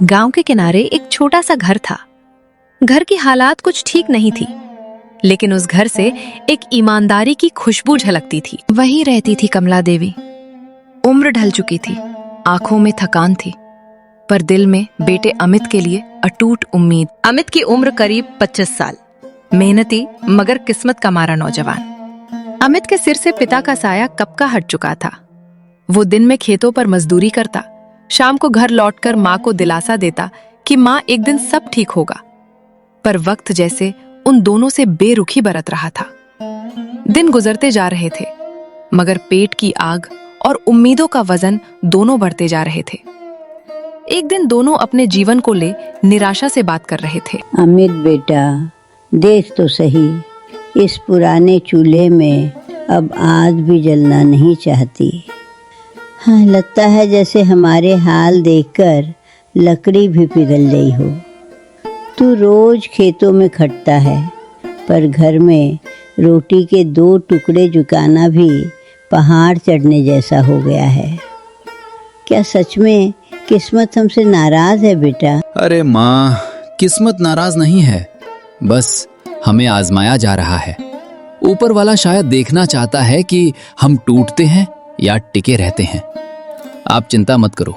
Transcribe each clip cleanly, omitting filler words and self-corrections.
गांव के किनारे एक छोटा सा घर था। घर की हालात कुछ ठीक नहीं थी, लेकिन उस घर से एक ईमानदारी की खुशबू झलकती थी। वहीं रहती थी कमला देवी। उम्र ढल चुकी थी, आंखों में थकान थी, पर दिल में बेटे अमित के लिए अटूट उम्मीद। अमित की उम्र करीब 25 साल, मेहनती मगर किस्मत का मारा नौजवान। अमित के सिर से पिता का साया कब का हट चुका था। वो दिन में खेतों पर मजदूरी करता, शाम को घर लौटकर माँ को दिलासा देता कि माँ एक दिन सब ठीक होगा। पर वक्त जैसे उन दोनों से बेरुखी बरत रहा था। दिन गुजरते जा रहे थे, मगर पेट की आग और उम्मीदों का वजन दोनों बढ़ते जा रहे थे। एक दिन दोनों अपने जीवन को ले निराशा से बात कर रहे थे। अमित बेटा, देख तो सही, इस पुराने चूल्हे में अब आग भी जलना नहीं चाहती। हाँ, लगता है जैसे हमारे हाल देखकर लकड़ी भी पिघल गई हो। तू रोज खेतों में खटता है, पर घर में रोटी के 2 टुकड़े झुकाना भी पहाड़ चढ़ने जैसा हो गया है। क्या सच में किस्मत हमसे नाराज है बेटा? अरे माँ, किस्मत नाराज नहीं है, बस हमें आजमाया जा रहा है। ऊपर वाला शायद देखना चाहता है कि हम टूटते हैं या टिके रहते हैं। आप चिंता मत करो,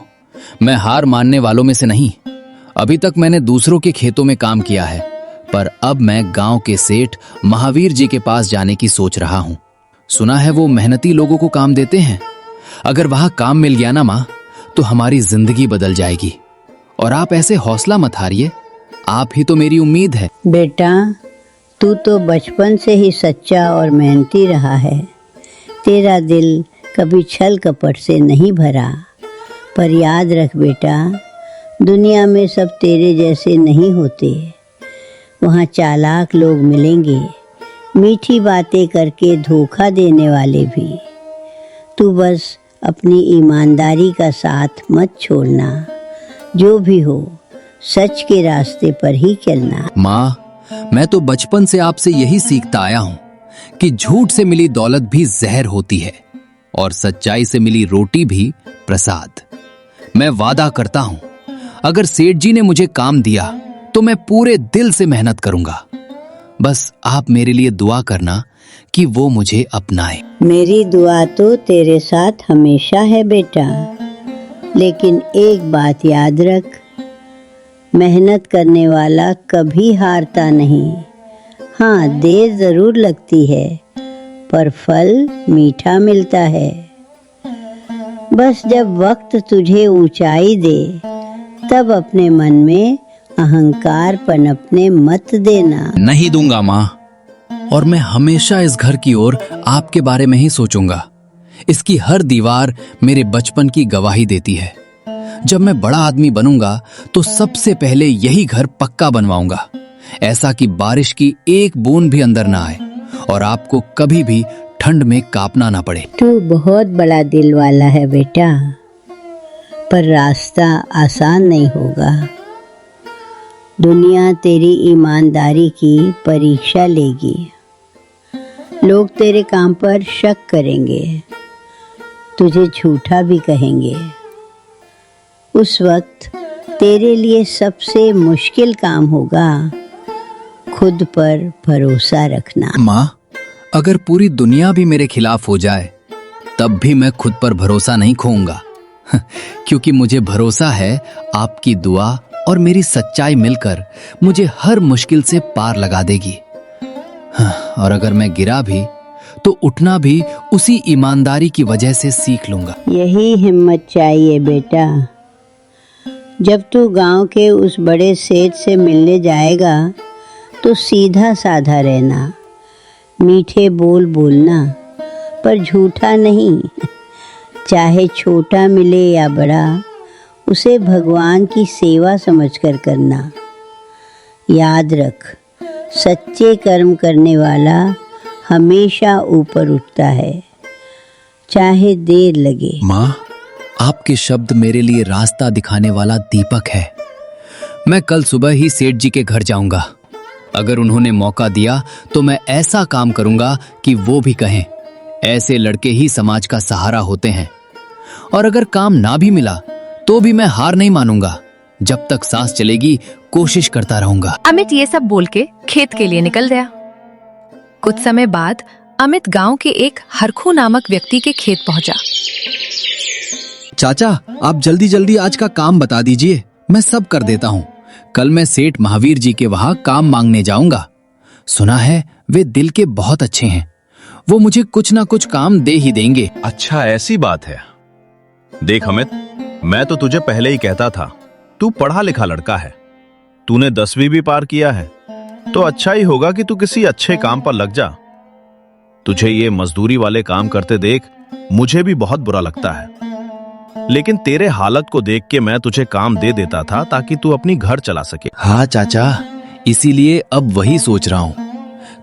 मैं हार मानने वालों में से नहीं। अभी तक मैंने दूसरों के खेतों में काम किया है, पर अब मैं गांव के सेठ महावीर जी के पास जाने की सोच रहा हूं। सुना है वो मेहनती लोगों को काम देते हैं। अगर वहां काम मिल गया ना माँ, तो हमारी जिंदगी बदल जाएगी। और आप ऐसे हौसला मत हारिए, आप ही तो मेरी उम्मीद है। बेटा, तू तो बचपन से ही सच्चा और मेहनती रहा है। तेरा दिल कभी छल कपट से नहीं भरा। पर याद रख बेटा, दुनिया में सब तेरे जैसे नहीं होते। वहाँ चालाक लोग मिलेंगे, मीठी बातें करके धोखा देने वाले भी। तू बस अपनी ईमानदारी का साथ मत छोड़ना। जो भी हो, सच के रास्ते पर ही चलना। माँ, मैं तो बचपन से आपसे यही सीखता आया हूँ कि झूठ से मिली दौलत भी जहर होती है और सच्चाई से मिली रोटी भी प्रसाद। मैं वादा करता हूँ, अगर सेठ जी ने मुझे काम दिया तो मैं पूरे दिल से मेहनत करूंगा। बस आप मेरे लिए दुआ करना कि वो मुझे अपनाए। मेरी दुआ तो तेरे साथ हमेशा है बेटा, लेकिन एक बात याद रख, मेहनत करने वाला कभी हारता नहीं। हाँ, देर जरूर लगती है, पर फल मीठा मिलता है। बस जब वक्त तुझे ऊंचाई दे, तब अपने मन में अहंकार पनपने मत देना। नहीं दूंगा माँ, और मैं हमेशा इस घर की ओर आपके बारे में ही सोचूंगा। इसकी हर दीवार मेरे बचपन की गवाही देती है। जब मैं बड़ा आदमी बनूंगा तो सबसे पहले यही घर पक्का बनवाऊंगा, ऐसा कि बारिश की एक बूंद भी अंदर ना आए और आपको कभी भी ठंड में कांपना ना पड़े। तू बहुत बड़ा दिल वाला है बेटा, पर रास्ता आसान नहीं होगा। दुनिया तेरी ईमानदारी की परीक्षा लेगी। लोग तेरे काम पर शक करेंगे, तुझे झूठा भी कहेंगे। उस वक्त तेरे लिए सबसे मुश्किल काम होगा खुद पर भरोसा रखना। माँ, अगर पूरी दुनिया भी मेरे खिलाफ हो जाए, तब भी मैं खुद पर भरोसा नहीं खोऊंगा, क्योंकि मुझे भरोसा है आपकी दुआ और मेरी सच्चाई मिलकर मुझे हर मुश्किल से पार लगा देगी। और अगर मैं गिरा भी तो उठना भी उसी ईमानदारी की वजह से सीख लूंगा। यही हिम्मत चाहिए बेटा। जब तू गांव के उस बड़े सेठ से मिलने जाएगा तो सीधा साधा रहना, मीठे बोल बोलना, पर झूठा नहीं। चाहे छोटा मिले या बड़ा, उसे भगवान की सेवा समझकर करना। याद रख, सच्चे कर्म करने वाला हमेशा ऊपर उठता है, चाहे देर लगे। माँ, आपके शब्द मेरे लिए रास्ता दिखाने वाला दीपक है। मैं कल सुबह ही सेठ जी के घर जाऊंगा। अगर उन्होंने मौका दिया तो मैं ऐसा काम करूंगा कि वो भी कहें, ऐसे लड़के ही समाज का सहारा होते हैं। और अगर काम ना भी मिला तो भी मैं हार नहीं मानूंगा। जब तक सांस चलेगी कोशिश करता रहूंगा। अमित ये सब बोल के खेत के लिए निकल गया। कुछ समय बाद अमित गांव के एक हरखू नामक व्यक्ति के खेत पहुंचा। चाचा, आप जल्दी जल्दी आज का काम बता दीजिए, मैं सब कर देता हूँ। कल मैं सेठ महावीर जी के वहां काम मांगने जाऊंगा। सुना है वे दिल के बहुत अच्छे हैं, वो मुझे कुछ ना कुछ काम दे ही देंगे। अच्छा, ऐसी बात है। देख अमित, मैं तो तुझे पहले ही कहता था, तू पढ़ा लिखा लड़का है, तूने 10वीं भी पार किया है, तो अच्छा ही होगा कि तू किसी अच्छे काम पर लग जा। तुझे ये मजदूरी वाले काम करते देख मुझे भी बहुत बुरा लगता है, लेकिन तेरे हालत को देख के मैं तुझे काम दे देता था ताकि तू अपनी घर चला सके। हाँ चाचा, इसीलिए अब वही सोच रहा हूँ।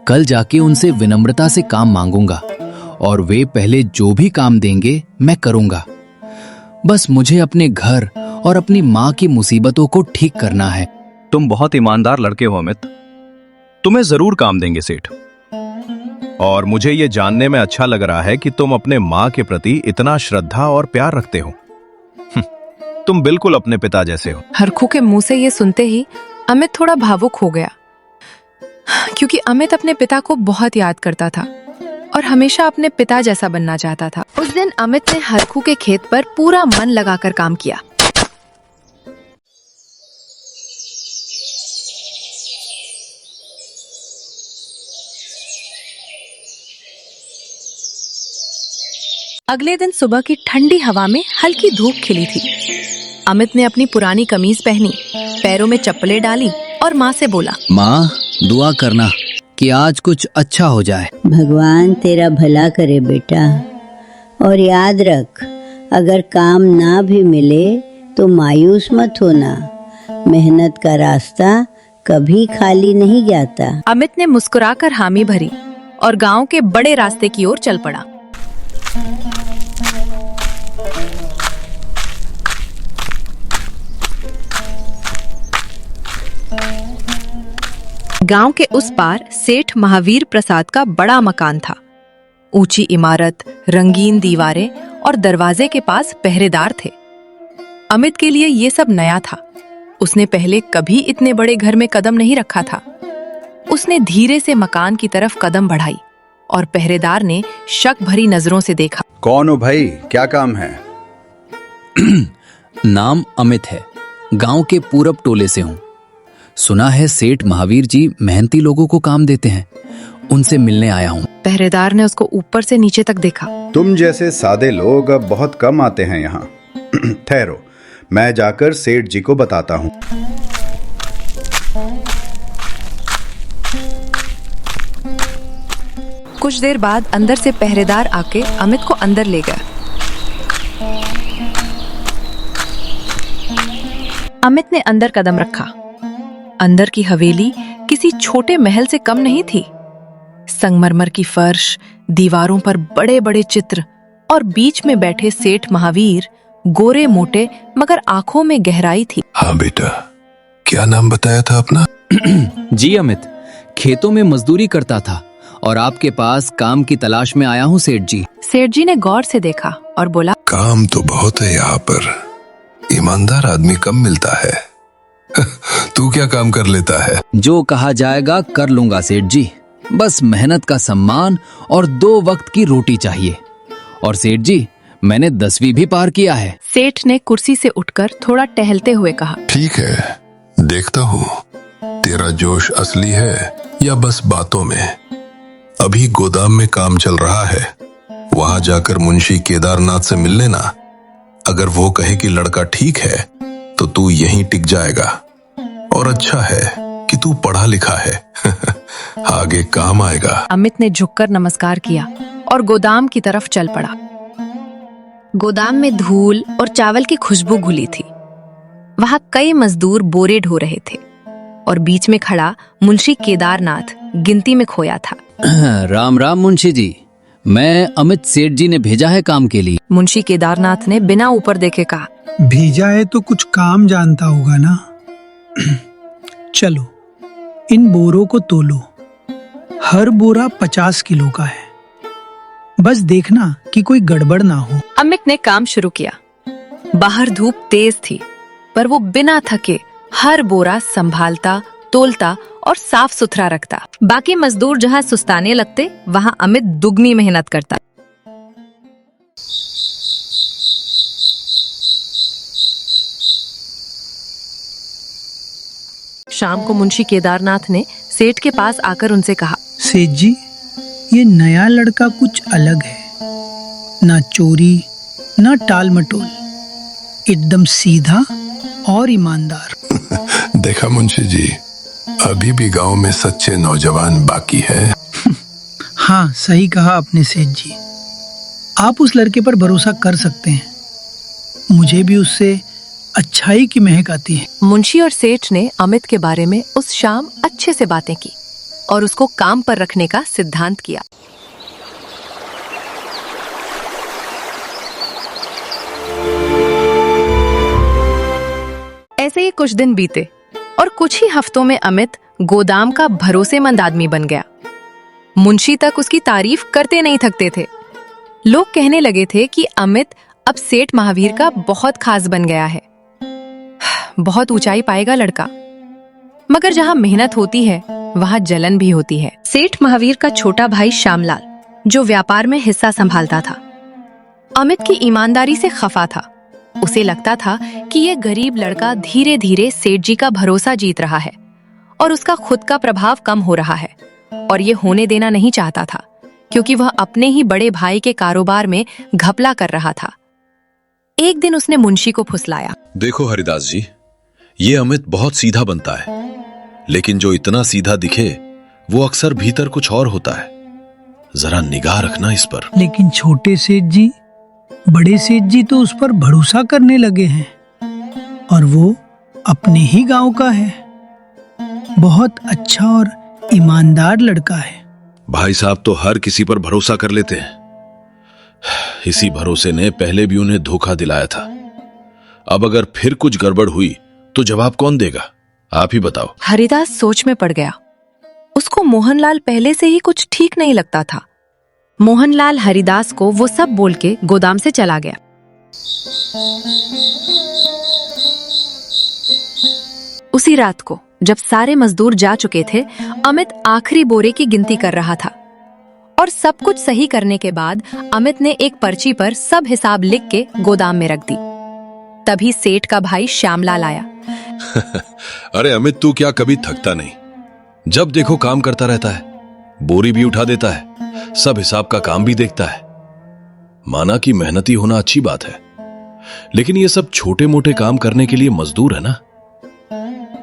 कल जाके उनसे विनम्रता से काम मांगूंगा और वे पहले जो भी काम देंगे मैं करूंगा। बस मुझे अपने घर और अपनी माँ की मुसीबतों को ठीक करना है। तुम बहुत ईमानदार लड़के हो अमित, तुम्हें जरूर काम देंगे सेठ। और मुझे ये जानने में अच्छा लग रहा है कि तुम अपने माँ के प्रति इतना श्रद्धा और प्यार रखते हो। तुम बिल्कुल अपने पिता जैसे हो। हरखू के मुंह से ये सुनते ही अमित थोड़ा भावुक हो गया, क्योंकि अमित अपने पिता को बहुत याद करता था और हमेशा अपने पिता जैसा बनना चाहता था। उस दिन अमित ने हरखू के खेत पर पूरा मन लगाकर काम किया। अगले दिन सुबह की ठंडी हवा में हल्की धूप खिली थी। अमित ने अपनी पुरानी कमीज पहनी, पैरों में चप्पलें डाली और माँ से बोला, माँ, दुआ करना कि आज कुछ अच्छा हो जाए। भगवान तेरा भला करे बेटा, और याद रख, अगर काम ना भी मिले तो मायूस मत होना। मेहनत का रास्ता कभी खाली नहीं जाता। अमित ने मुस्कुराकर हामी भरी और गांव के बड़े रास्ते की ओर चल पड़ा। गांव के उस पार सेठ महावीर प्रसाद का बड़ा मकान था। ऊंची इमारत, रंगीन दीवारें और दरवाजे के पास पहरेदार थे। अमित के लिए ये सब नया था। उसने पहले कभी इतने बड़े घर में कदम नहीं रखा था। उसने धीरे से मकान की तरफ कदम बढ़ाई और पहरेदार ने शक भरी नजरों से देखा। कौन हो भाई, क्या काम है? नाम अमित है, गांव के पूरब टोले से हूँ। सुना है सेठ महावीर जी मेहनती लोगों को काम देते हैं, उनसे मिलने आया हूँ। पहरेदार ने उसको ऊपर से नीचे तक देखा। तुम जैसे सादे लोग अब बहुत कम आते हैं यहाँ। ठहरो, मैं जाकर सेठ जी को बताता हूँ। कुछ देर बाद अंदर से पहरेदार आके अमित को अंदर ले गया। अमित ने अंदर कदम रखा। अंदर की हवेली किसी छोटे महल से कम नहीं थी। संगमरमर की फर्श, दीवारों पर बड़े बड़े चित्र और बीच में बैठे सेठ महावीर, गोरे मोटे मगर आंखों में गहराई थी। हाँ बेटा, क्या नाम बताया था अपना? जी अमित, खेतों में मजदूरी करता था और आपके पास काम की तलाश में आया हूँ सेठ जी। सेठ जी ने गौर से देखा और बोला, काम तो बहुत है यहाँ पर, ईमानदार आदमी कम मिलता है। तू क्या काम कर लेता है? जो कहा जाएगा कर लूंगा सेठ जी, बस मेहनत का सम्मान और 2 वक्त की रोटी चाहिए। और सेठ जी, मैंने 10वीं भी पार किया है। सेठ ने कुर्सी से उठकर थोड़ा टहलते हुए कहा, ठीक है, देखता हूँ तेरा जोश असली है या बस बातों में। अभी गोदाम में काम चल रहा है, वहां जाकर मुंशी केदारनाथ से मिल लेना। अगर वो कहे कि लड़का ठीक है तो तू यहीं टिक जाएगा। और अच्छा है कि तू पढ़ा लिखा है। आगे काम आएगा। अमित ने झुककर नमस्कार किया और गोदाम की तरफ चल पड़ा। गोदाम में धूल और चावल की खुशबू घुली थी। वहां कई मजदूर बोरे ढो रहे थे और बीच में खड़ा मुंशी केदारनाथ गिनती में खोया था। राम राम मुंशी जी, मैं अमित सेठ जी ने भेजा है काम के लिए। मुंशी केदारनाथ ने बिना ऊपर देखे कहा। भेजा है तो कुछ काम जानता होगा ना। चलो इन बोरों को तोलो, हर बोरा 50 किलो का है। बस देखना कि कोई गड़बड़ ना हो। अमित ने काम शुरू किया। बाहर धूप तेज थी, पर वो बिना थके हर बोरा संभालता, तोलता और साफ सुथरा रखता। बाकी मजदूर जहां सुस्ताने लगते, वहां अमित दुगनी मेहनत करता। शाम को मुंशी केदारनाथ ने सेठ के पास आकर उनसे कहा, सेठ जी, ये नया लड़का कुछ अलग है। ना चोरी ना टाल मटोल, एकदम सीधा और ईमानदार। देखा मुंशी जी, अभी भी गांव में सच्चे नौजवान बाकी है। हाँ, सही कहा आपने सेठ जी। आप उस लड़के पर भरोसा कर सकते हैं। मुझे भी उससे अच्छाई की महक आती है। मुंशी और सेठ ने अमित के बारे में उस शाम अच्छे से बातें की और उसको काम पर रखने का सिद्धांत किया। ऐसे ही कुछ दिन बीते और कुछ ही हफ्तों में अमित गोदाम का भरोसेमंद आदमी बन गया। मुंशी तक उसकी तारीफ करते नहीं थकते थे। लोग कहने लगे थे कि अमित अब सेठ महावीर का बहुत खास बन गया है। बहुत ऊंचाई पाएगा लड़का। मगर जहां मेहनत होती है, वहां जलन भी होती है। सेठ महावीर का छोटा भाई श्यामलाल, जो व्यापार में हिस्सा संभालता था, अमित की ईमानदारी से खफा था। उसे लगता था कि यह गरीब लड़का धीरे धीरे सेठ जी का भरोसा जीत रहा है और उसका खुद का प्रभाव कम हो रहा है, और ये होने देना नहीं चाहता था, क्योंकि वह अपने ही बड़े भाई के कारोबार में घपला कर रहा था। एक दिन उसने मुंशी को फुसलाया। देखो हरिदास जी, ये अमित बहुत सीधा बनता है, लेकिन जो इतना सीधा दिखे वो अक्सर भीतर कुछ और होता है। जरा निगाह रखना इस पर। लेकिन छोटे सेठ जी, बड़े सेठ जी तो उस पर भरोसा करने लगे हैं, और वो अपने ही गांव का है। बहुत अच्छा और ईमानदार लड़का है। भाई साहब तो हर किसी पर भरोसा कर लेते हैं। इसी भरोसे ने पहले भी उन्हें धोखा दिलाया था। अब अगर फिर कुछ गड़बड़ हुई तो जवाब कौन देगा? आप ही बताओ। हरिदास सोच में पड़ गया। उसको मोहनलाल पहले से ही कुछ ठीक नहीं लगता था। मोहनलाल हरिदास को वो सब बोल के गोदाम से चला गया। उसी रात को जब सारे मजदूर जा चुके थे, अमित आखिरी बोरे की गिनती कर रहा था, और सब कुछ सही करने के बाद अमित ने एक पर्ची पर सब हिसाब लिख के गोदाम में रख दी। तभी सेठ का भाई श्यामलाल आया। अरे अमित, तू क्या कभी थकता नहीं? जब देखो काम करता रहता है, बोरी भी उठा देता है, सब हिसाब का काम भी देखता है। माना कि मेहनती होना अच्छी बात है, लेकिन ये सब छोटे मोटे काम करने के लिए मजदूर है ना।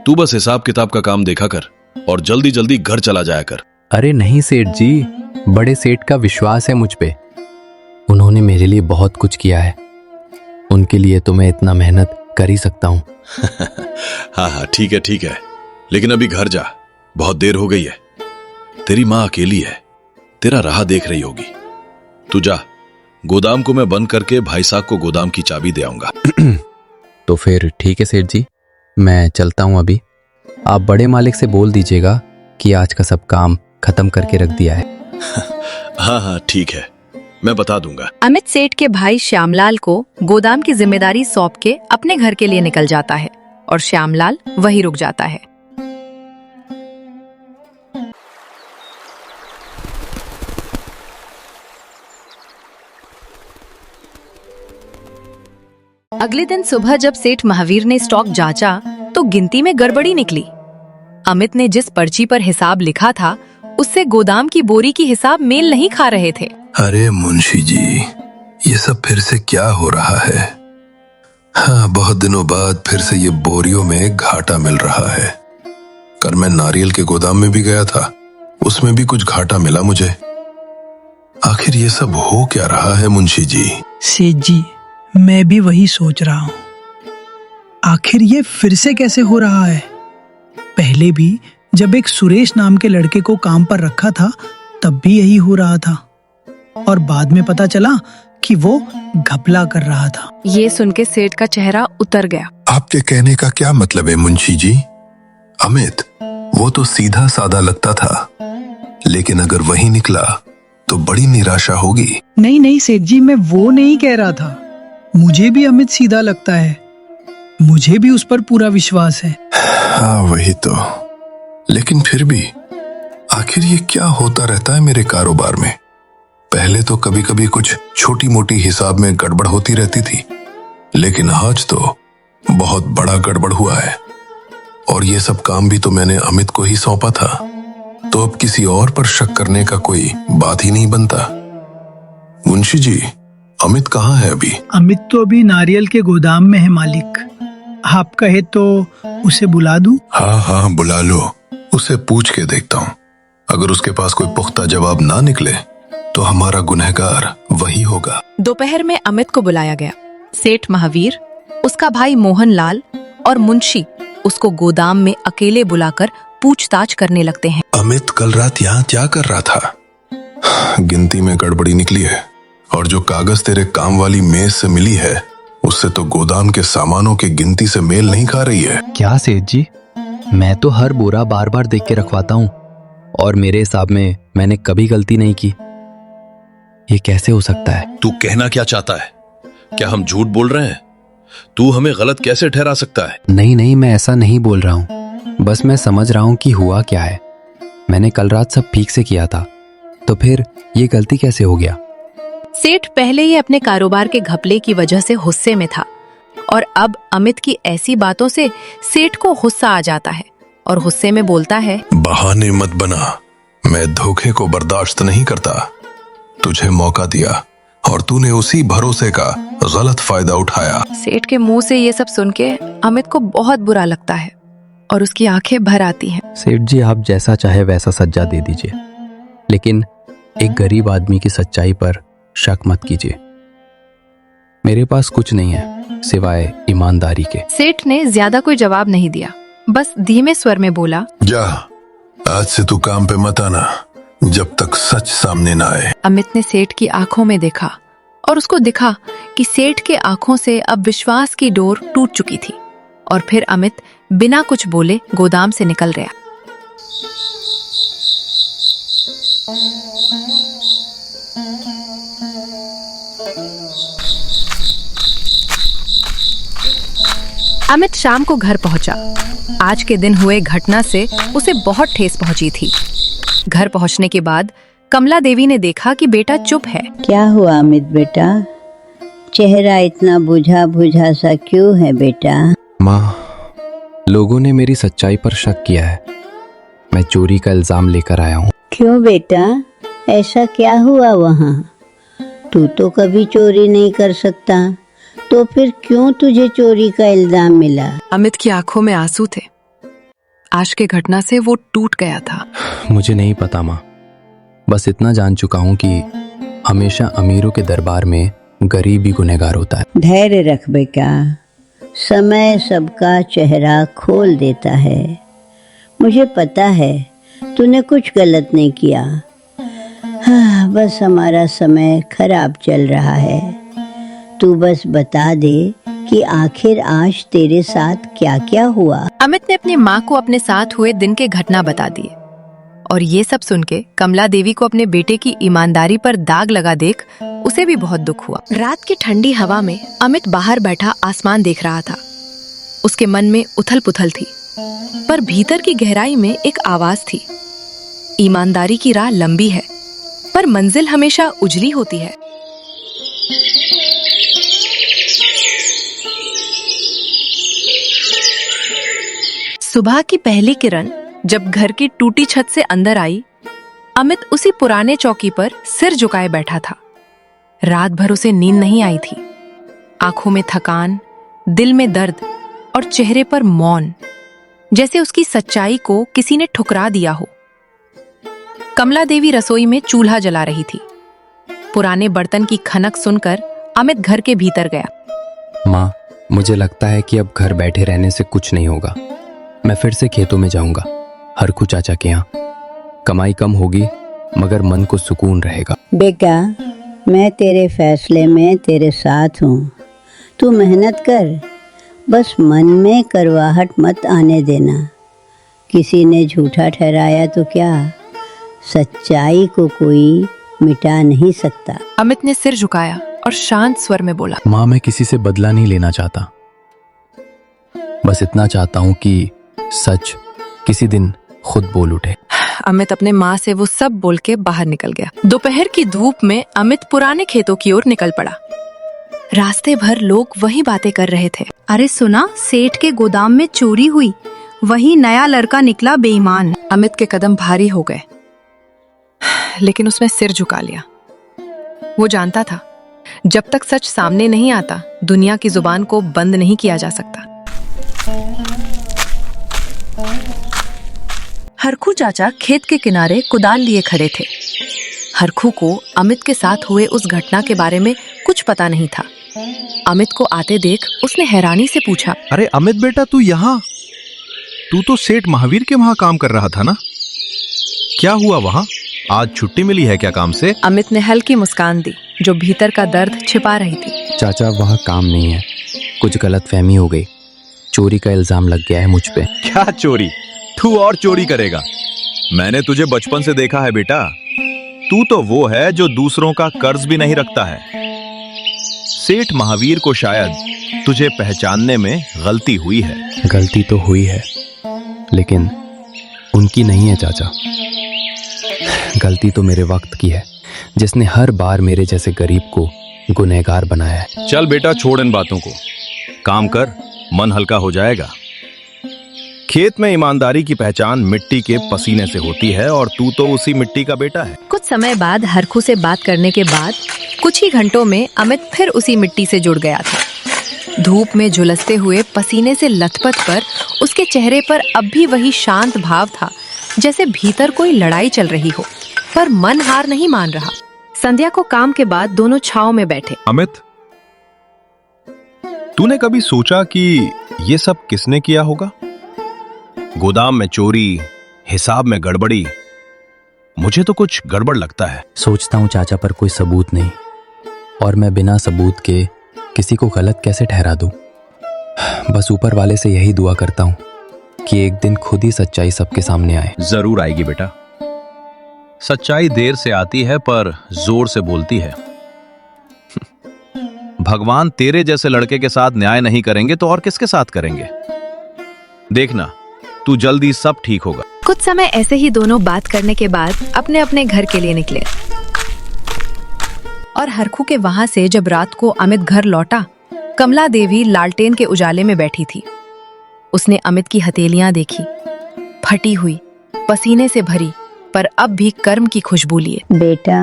तू बस हिसाब किताब का काम देखा कर और जल्दी जल्दी घर चला जाया कर। अरे नहीं सेठ जी, बड़े सेठ का विश्वास है मुझ पे। उन्होंने मेरे लिए बहुत कुछ किया है। उनके लिए तो मैं इतना मेहनत कर ही सकता हूँ। हाँ हाँ, ठीक है ठीक है, लेकिन अभी घर जा, बहुत देर हो गई है। तेरी माँ अकेली है, तेरा राह देख रही होगी। तू जा, गोदाम को मैं बंद करके भाई साहब को गोदाम की चाबी दे आऊंगा। तो फिर ठीक है सेठ जी, मैं चलता हूँ अभी। आप बड़े मालिक से बोल दीजिएगा कि आज का सब काम खत्म करके रख दिया है। हाँ हाँ ठीक है, मैं बता दूंगा। अमित सेठ के भाई श्यामलाल को गोदाम की जिम्मेदारी सौंप के अपने घर के लिए निकल जाता है, और श्यामलाल वहीं रुक जाता है। अगले दिन सुबह जब सेठ महावीर ने स्टॉक जांचा, तो गिनती में गड़बड़ी निकली। अमित ने जिस पर्ची पर हिसाब लिखा था, उससे गोदाम की बोरी की हिसाब मेल नहीं खा रहे थे। अरे मुंशी जी, ये सब फिर से क्या हो रहा है? हाँ, बहुत दिनों बाद फिर से ये बोरियों में घाटा मिल रहा है। कल मैं नारियल के गोदाम में भी गया था, उसमें भी कुछ घाटा मिला मुझे। आखिर ये सब हो क्या रहा है मुंशी जी? सेठ जी, मैं भी वही सोच रहा हूँ। आखिर ये फिर से कैसे हो रहा है? पहले भी जब एक सुरेश नाम के लड़के को काम पर रखा था, तब भी यही हो रहा था। और बाद में पता चला कि वो घपला कर रहा था। ये सुन के सेठ का चेहरा उतर गया। आपके कहने का क्या मतलब है मुंशी जी? अमित वो तो सीधा साधा लगता था, लेकिन अगर वही निकला तो बड़ी निराशा होगी। नहीं नहीं सेठ जी, मैं वो नहीं कह रहा था। मुझे भी अमित सीधा लगता है, मुझे भी उस पर पूरा विश्वास है। हाँ वही तो, लेकिन फिर भी आखिर ये क्या होता रहता है मेरे कारोबार में? पहले तो कभी कभी कुछ छोटी मोटी हिसाब में गड़बड़ होती रहती थी, लेकिन आज तो बहुत बड़ा गड़बड़ हुआ है। और ये सब काम भी तो मैंने अमित को ही सौंपा था, तो अब किसी और पर शक करने का कोई बात ही नहीं बनता। मुंशी जी, अमित कहाँ है अभी? अमित तो अभी नारियल के गोदाम में है मालिक। आप कहे तो उसे बुला दूं? हाँ हाँ बुला लो, उसे पूछ के देखता हूँ। अगर उसके पास कोई पुख्ता जवाब ना निकले तो हमारा गुनहगार वही होगा। दोपहर में अमित को बुलाया गया। सेठ महावीर, उसका भाई मोहनलाल और मुंशी उसको गोदाम में अकेले बुलाकर पूछताछ करने लगते हैं। अमित कल रात यहाँ क्या कर रहा था? गिनती में गड़बड़ी निकली है, और जो कागज तेरे काम वाली मेज से मिली है उससे तो गोदाम के सामानों की गिनती से मेल नहीं खा रही है। क्या सेठ जी, मैं तो हर बोरा बार बार देख के रखवाता हूँ और मेरे हिसाब में मैंने कभी गलती नहीं की। ये कैसे हो सकता है? तू कहना क्या चाहता है? क्या हम झूठ बोल रहे हैं? तू हमें गलत कैसे ठहरा सकता है? नहीं नहीं, मैं ऐसा नहीं बोल रहा हूँ, बस मैं समझ रहा हूँ कि हुआ क्या है। मैंने कल रात सब ठीक से किया था, तो फिर ये गलती कैसे हो गया? सेठ पहले ही अपने कारोबार के घपले की वजह से गुस्से में था और अब अमित की ऐसी बातों से सेठ को गुस्सा आ जाता है और गुस्से में बोलता है, बहाने मत बना, मैं धोखे को बर्दाश्त नहीं करता। तुझे मौका दिया और तूने उसी भरोसे का गलत फायदा उठाया। सेठ के मुंह से ये सब सुन के अमित को बहुत बुरा लगता है और उसकी आंखें भर आती हैं। सेठ जी, आप जैसा चाहे वैसा सज्जा दे दीजिए, लेकिन एक गरीब आदमी की सच्चाई पर शक मत कीजिए। मेरे पास कुछ नहीं है सिवाय ईमानदारी के। सेठ ने ज्यादा कोई जवाब नहीं दिया, बस धीमे स्वर में बोला, जा, आज से तू काम पे मत आना जब तक सच सामने ना आए। अमित ने सेठ की आंखों में देखा और उसको दिखा कि सेठ के आंखों से अब विश्वास की डोर टूट चुकी थी। और फिर अमित बिना कुछ बोले गोदाम से निकल गया। अमित शाम को घर पहुंचा। आज के दिन हुए घटना से उसे बहुत ठेस पहुंची थी। घर पहुंचने के बाद कमला देवी ने देखा कि बेटा चुप है। क्या हुआ अमित बेटा, चेहरा इतना बुझा बुझा सा क्यों है बेटा? माँ, लोगों ने मेरी सच्चाई पर शक किया है। मैं चोरी का इल्जाम लेकर आया हूँ। क्यों बेटा, ऐसा क्या हुआ वहाँ? तू तो कभी चोरी नहीं कर सकता, तो फिर क्यों तुझे चोरी का इल्जाम मिला? अमित की आंखों में आंसू थे। आज के घटना से वो टूट गया था। मुझे नहीं पता माँ, बस इतना जान चुका हूँ कि हमेशा अमीरों के दरबार में गरीब ही गुनहगार होता है। धैर्य रख बेटा, समय सबका चेहरा खोल देता है। मुझे पता है तूने कुछ गलत नहीं किया। हाँ, बस हमारा समय खराब चल रहा है। तू बस बता दे कि आखिर आज तेरे साथ क्या क्या हुआ। अमित ने अपनी माँ को अपने साथ हुए दिन के घटना बता दिए और ये सब सुन के कमला देवी को अपने बेटे की ईमानदारी पर दाग लगा देख उसे भी बहुत दुख हुआ। रात की ठंडी हवा में अमित बाहर बैठा आसमान देख रहा था। उसके मन में उथल पुथल थी, पर भीतर की गहराई में एक आवाज थी, ईमानदारी की राह लंबी है पर मंजिल हमेशा उजली होती है। सुबह की पहली किरण जब घर की टूटी छत से अंदर आई, अमित उसी पुराने चौकी पर सिर झुकाए बैठा था। रात भर उसे नींद नहीं आई थी। आंखों में थकान, दिल में दर्द और चेहरे पर मौन, जैसे उसकी सच्चाई को किसी ने ठुकरा दिया हो। कमला देवी रसोई में चूल्हा जला रही थी। पुराने बर्तन की खनक सुनकर अमित घर के भीतर गया। माँ, मुझे लगता है कि अब घर बैठे रहने से कुछ नहीं होगा। मैं फिर से खेतों में जाऊंगा, हरखू चाचा के यहाँ। कमाई कम होगी मगर मन को सुकून रहेगा। बेटा, मैं तेरे फैसले में तेरे साथ हूँ। तू मेहनत कर, बस मन में करवाहट मत आने देना। किसी ने झूठा ठहराया तो क्या, सच्चाई को कोई मिटा नहीं सकता। अमित ने सिर झुकाया और शांत स्वर में बोला, माँ, मैं किसी से बदला नहीं लेना चाहता, बस इतना चाहता हूँ कि सच किसी दिन खुद बोल उठे। अमित अपने माँ से वो सब बोल के बाहर निकल गया। दोपहर की धूप में अमित पुराने खेतों की ओर निकल पड़ा। रास्ते भर लोग वही बातें कर रहे थे। अरे सुना, सेठ के गोदाम में चोरी हुई, वही नया लड़का निकला बेईमान। अमित के कदम भारी हो गए, लेकिन उसने सिर झुका लिया। वो जानता था, जब तक सच सामने नहीं आता, दुनिया की जुबान को बंद नहीं किया जा सकता। हरखू चाचा खेत के किनारे कुदाल लिए खड़े थे। हरखू को अमित के साथ हुए उस घटना के बारे में कुछ पता नहीं था। अमित को आते देख उसने हैरानी से पूछा, अरे अमित बेटा, तू यहाँ? तू तो सेठ महावीर के वहां काम कर रहा था ना? क्या हुआ वहां? आज छुट्टी मिली है क्या काम से? अमित ने हल्की मुस्कान दी, जो भीतर का दर्द छिपा रही थी। चाचा, वहाँ काम नहीं है, कुछ गलतफहमी हो गई, चोरी का इल्जाम लग गया है मुझ पे। क्या चोरी? तू और चोरी करेगा? मैंने तुझे बचपन से देखा है बेटा, तू तो वो है जो दूसरों का कर्ज भी नहीं रखता है। सेठ महावीर को शायद तुझे पहचानने में गलती हुई है। गलती तो हुई है, लेकिन उनकी नहीं है चाचा। गलती तो मेरे वक्त की है, जिसने हर बार मेरे जैसे गरीब को गुनहगार बनाया है। चल बेटा, छोड़ इन बातों को, काम कर, मन हल्का हो जाएगा। खेत में ईमानदारी की पहचान मिट्टी के पसीने से होती है, और तू तो उसी मिट्टी का बेटा है। कुछ समय बाद हरखू से बात करने के बाद कुछ ही घंटों में अमित फिर उसी मिट्टी से जुड़ गया था। धूप में झुलसते हुए पसीने से लथपथ पर उसके चेहरे पर अब भी वही शांत भाव था, जैसे भीतर कोई लड़ाई चल रही हो, पर मन हार नहीं मान रहा। संध्या को काम के बाद दोनों छांव में बैठे। अमित, तूने कभी सोचा कि ये सब किसने किया होगा? गोदाम में चोरी, हिसाब में गड़बड़ी, मुझे तो कुछ गड़बड़ लगता है। सोचता हूँ चाचा, पर कोई सबूत नहीं, और मैं बिना सबूत के किसी को गलत कैसे ठहरा दूं? बस ऊपर वाले से यही दुआ करता हूँ कि एक दिन खुद ही सच्चाई सबके सामने आए। जरूर आएगी बेटा। सच्चाई देर से आती है पर जोर से बोलती है। भगवान तेरे जैसे लड़के के साथ न्याय नहीं करेंगे तो और किसके साथ करेंगे? देखना, तू जल्दी सब ठीक होगा। कुछ समय ऐसे ही दोनों बात करने के बाद अपने अपने घर के लिए निकले। और हरखू के वहां से जब रात को अमित घर लौटा, कमला देवी लालटेन के उजाले में बैठी थी। उसने अमित की हथेलियां देखी, फटी हुई, पसीने से भरी, पर अब भी कर्म की खुशबू लिए। बेटा,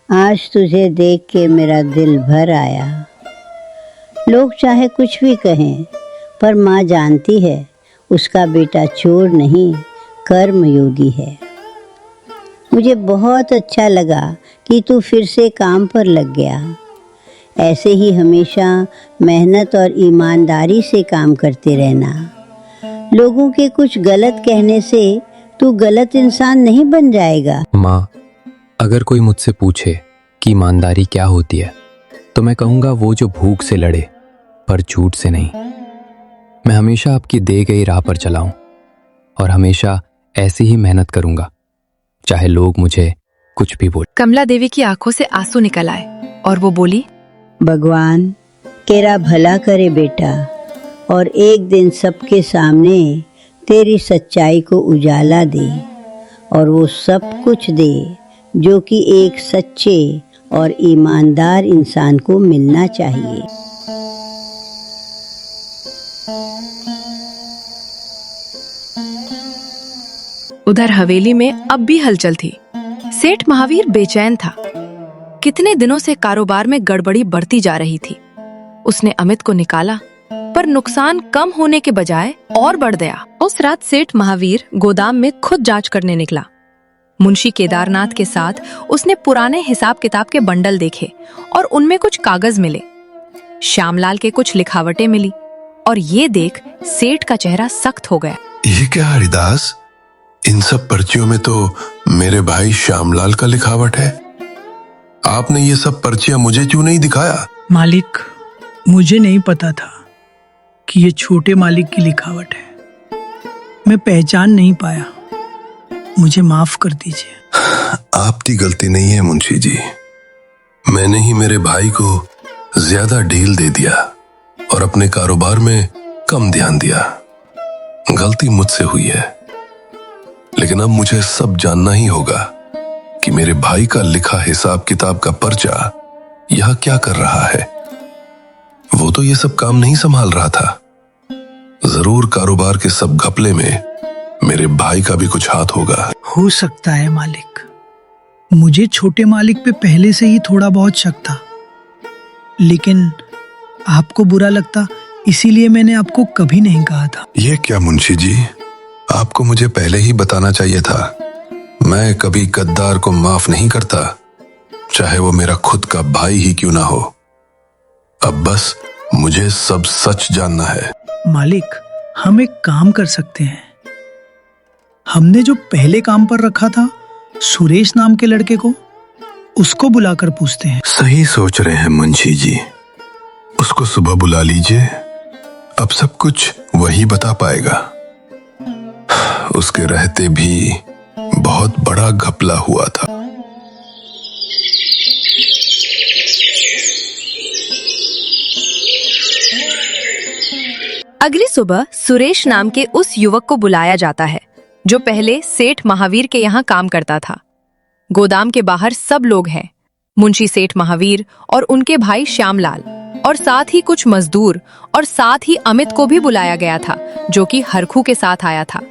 आज तुझे देख के मेरा दिल भर आया। लोग चाहे कुछ भी कहें, पर माँ जानती है उसका बेटा चोर नहीं, कर्मयोगी है। मुझे बहुत अच्छा लगा कि तू फिर से काम पर लग गया। ऐसे ही हमेशा मेहनत और ईमानदारी से काम करते रहना। लोगों के कुछ गलत कहने से तू गलत इंसान नहीं बन जाएगा। माँ, अगर कोई मुझसे पूछे कि ईमानदारी क्या होती है, तो मैं कहूँगा वो जो भूख से लड़े, पर झूठ से नहीं। मैं हमेशा आपकी दी गई राह पर चलाऊं, और हमेशा ऐसी ही मेहनत करूंगा, चाहे लोग मुझे कुछ भी बोले। कमला देवी की आंखों से आंसू निकल आए और वो बोली, भगवान तेरा भला करे बेटा, और एक दिन सबके सामने तेरी सच्चाई को उजाला दे, और वो सब कुछ दे जो कि एक सच्चे और ईमानदार इंसान को मिलना चाहिए। उधर हवेली में अब भी हलचल थी। सेठ महावीर बेचैन था। कितने दिनों से कारोबार में गड़बड़ी बढ़ती जा रही थी। उसने अमित को निकाला, पर नुकसान कम होने के बजाय और बढ़ गया। उस रात सेठ महावीर गोदाम में खुद जांच करने निकला। मुंशी केदारनाथ के साथ उसने पुराने हिसाब किताब के बंडल देखे और उनमें कुछ कागज मिले। श्यामलाल के कुछ लिखावटें मिली, और ये देख सेठ का चेहरा सख्त हो गया। ये क्या हरिदास, इन सब पर्चियों में तो मेरे भाई श्यामलाल का लिखावट है। आपने ये सब पर्चियां मुझे क्यों नहीं दिखाया? मालिक, मुझे नहीं पता था कि ये छोटे मालिक की लिखावट है। मैं पहचान नहीं पाया, मुझे माफ कर दीजिए। आपकी गलती नहीं है मुंशी जी, मैंने ही मेरे भाई को ज्यादा ढील दे दिया और अपने कारोबार में कम ध्यान दिया। गलती मुझसे हुई है, लेकिन अब मुझे सब जानना ही होगा कि मेरे भाई का लिखा हिसाब किताब का पर्चा यह क्या कर रहा है। वो तो ये सब काम नहीं संभाल रहा था। जरूर कारोबार के सब घपले में मेरे भाई का भी कुछ हाथ होगा। हो सकता है मालिक, मुझे छोटे मालिक पे पहले से ही थोड़ा बहुत शक था, लेकिन आपको बुरा लगता इसीलिए मैंने आपको कभी नहीं कहा था। ये क्या मुंशी जी, आपको मुझे पहले ही बताना चाहिए था। मैं कभी गद्दार को माफ नहीं करता, चाहे वो मेरा खुद का भाई ही क्यों ना हो। अब बस मुझे सब सच जानना है। मालिक, हम एक काम कर सकते हैं। हमने जो पहले काम पर रखा था सुरेश नाम के लड़के को, उसको बुलाकर पूछते हैं। सही सोच रहे हैं मुंशी जी, उसको सुबह बुला लीजिए, अब सब कुछ वही बता पाएगा। उसके रहते भी बहुत बड़ा घपला हुआ था। अगली सुबह सुरेश नाम के उस युवक को बुलाया जाता है जो पहले सेठ महावीर के यहाँ काम करता था। गोदाम के बाहर सब लोग हैं, मुंशी सेठ महावीर और उनके भाई श्यामलाल, और साथ ही कुछ मजदूर, और साथ ही अमित को भी बुलाया गया था जो कि हरखू के साथ आया था।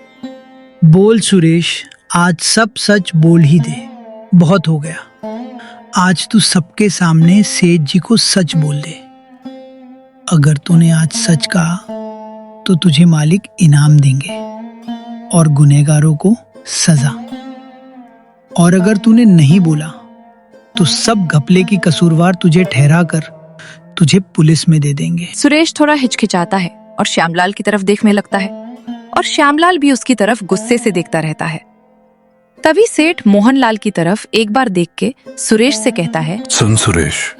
बोल सुरेश, आज सब सच बोल ही दे, बहुत हो गया। आज तू सबके सामने सेठ जी को सच बोल दे। अगर तूने आज सच कहा तो तुझे मालिक इनाम देंगे और गुनहगारों को सजा, और अगर तूने नहीं बोला तो सब घपले की कसूरवार तुझे ठहरा कर तुझे पुलिस में दे देंगे। सुरेश थोड़ा हिचकिचाता है और श्यामलाल की तरफ देखने लगता है, और श्यामलाल भी उसकी तरफ गुस्से से देखता रहता है। तभी सेठ मोहनलाल की तरफ एक बार देख के सुरेश से कहता है, सुन सुरेश,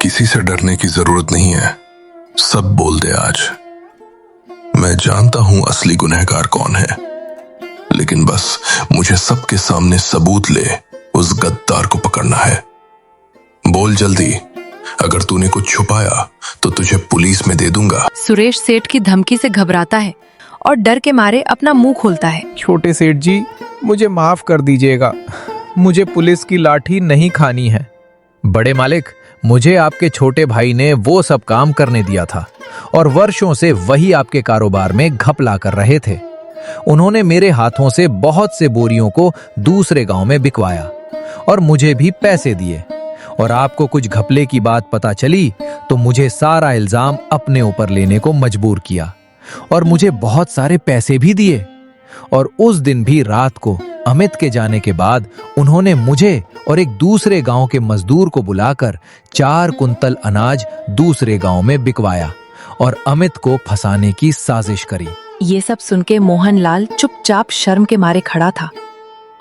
किसी से डरने की जरूरत नहीं है, सब बोल दे आज। मैं जानता हूं असली गुनहगार कौन है, लेकिन बस मुझे सबके सामने सबूत ले उस गद्दार को पकड़ना है। बोल जल्दी, अगर तूने कुछ छुपाया तो तुझे पुलिस में दे दूंगा। सुरेश सेठ की धमकी से घबराता है और डर के मारे अपना मुंह खोलता है। छोटे सेठ जी, मुझे माफ कर दीजिएगा, मुझे पुलिस की लाठी नहीं खानी है। बड़े मालिक, मुझे आपके छोटे भाई ने वो सब काम करने दिया था और वर्षों से वही आपके कारोबार में घपला कर रहे थे। उन्होंने मेरे हाथों से बहुत से बोरियों को दूसरे गांव में बिकवाया और मुझे भी पैसे दिए, और आपको कुछ घपले की बात पता चली तो मुझे सारा इल्जाम अपने ऊपर लेने को मजबूर किया और मुझे बहुत सारे पैसे भी दिए। और उस दिन भी रात को अमित के जाने के बाद उन्होंने मुझे और एक दूसरे गांव के मजदूर को बुलाकर 4 कुंतल अनाज दूसरे गांव में बिकवाया और अमित को फंसाने की साजिश करी। ये सब सुन के मोहनलाल चुपचाप शर्म के मारे खड़ा था,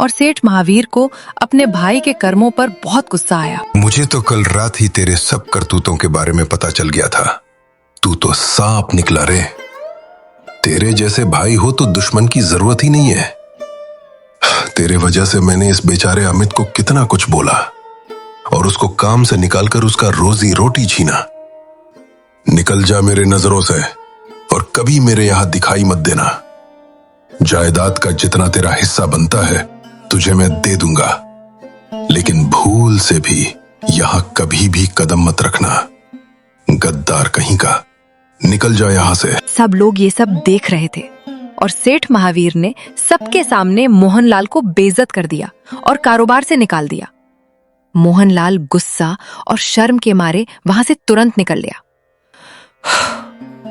और सेठ महावीर को अपने भाई के कर्मों पर बहुत गुस्सा आया। मुझे तो कल रात ही तेरे सब करतूतों के बारे में पता चल गया था। तू तो सांप निकला रे। तेरे जैसे भाई हो तो दुश्मन की जरूरत ही नहीं है। तेरे वजह से मैंने इस बेचारे अमित को कितना कुछ बोला और उसको काम से निकालकर उसका रोजी रोटी छीना। निकल जा मेरे नजरों से और कभी मेरे यहां दिखाई मत देना। जायदाद का जितना तेरा हिस्सा बनता है तुझे मैं दे दूंगा, लेकिन भूल से भी यहां कभी भी कदम मत रखना। गद्दार कहीं का, निकल जा यहां से। सब लोग ये सब देख रहे थे और सेठ महावीर ने सबके सामने मोहनलाल को बेइज्जत कर दिया और कारोबार से निकाल दिया। मोहनलाल गुस्सा और शर्म के मारे वहां से तुरंत निकल गया।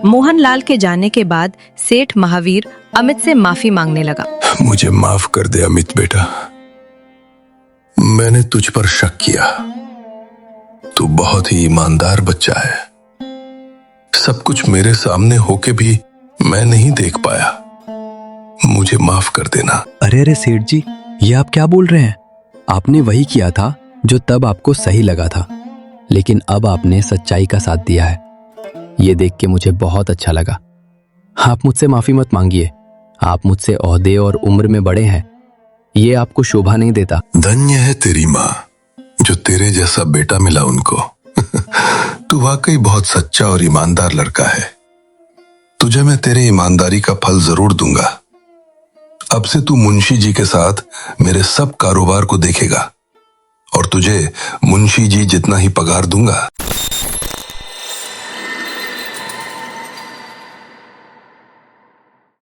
मोहनलाल के जाने के बाद सेठ महावीर अमित से माफी मांगने लगा। मुझे माफ कर दे अमित बेटा, मैंने तुझ पर शक किया। तू बहुत ही ईमानदार बच्चा है। सब कुछ मेरे सामने होके भी मैं नहीं देख पाया। मुझे माफ कर देना। अरे अरे सेठ जी, ये आप क्या बोल रहे हैं? आपने वही किया था जो तब आपको सही लगा था, लेकिन अब आपने सच्चाई का साथ दिया है। ये देख के मुझे बहुत अच्छा लगा। आप मुझसे माफी मत मांगिए, आप मुझसे ओहदे और उम्र में बड़े हैं, ये आपको शोभा नहीं देता। धन्य है तेरी माँ जो तेरे जैसा बेटा मिला उनको। तू वाकई बहुत सच्चा और ईमानदार लड़का है। तुझे मैं तेरे ईमानदारी का फल जरूर दूंगा। अब से तू मुंशी जी के साथ मेरे सब कारोबार को देखेगा और तुझे मुंशी जी जितना ही पगार दूंगा।